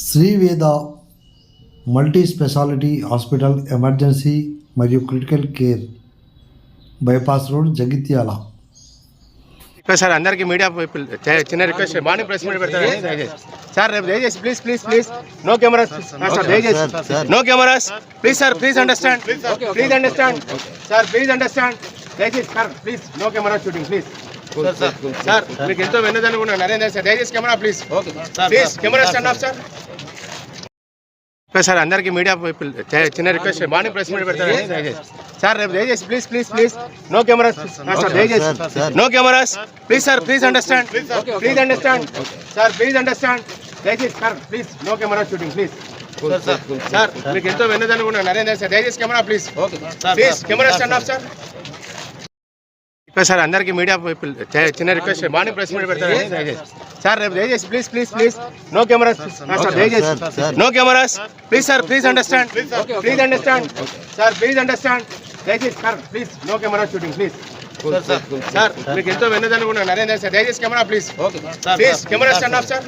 Sri Veda multi speciality hospital emergency మరియు critical care bypass road Jagtial. Sir అందరికీ media people చిన్న request, morning press meet పెడతారని దయచేసి సార్, రేపు దయచేసి please please please no cameras sir, దయచేసి no cameras please sir, please understand sir, please understand దయచేసి sir, please no camera shooting please sir, మీకు ఎంతో వెన్నదనుకున్నా నరేంద్ర సార్, దయచేసి camera please please camera stand off sir. Sir అందరికీ media people చిన్న request, morning press meet పెడతారని దయచేసి sir, రేపు దయచేసి please please please no cameras sir, దయచేసి no cameras please sir, please understand sir, please understand దయచేసి sir, please no camera shooting please sir, మీకు ఎంతో వెన్నదనుకున్నా నరేంద్ర సార్, దయచేసి camera please please camera stand off sir. Sir అందరికీ media people చిన్న request, morning press meet పెడతారని దయచేసి sir, రేపు దయచేసి please please please no cameras sir, దయచేసి no cameras please sir, please understand sir, please understand దయచేసి sir, please no camera shooting please sir, మీకు ఎంతో వెన్నదనుకున్నా నరేంద్ర సార్, దయచేసి camera please please camera stand off sir.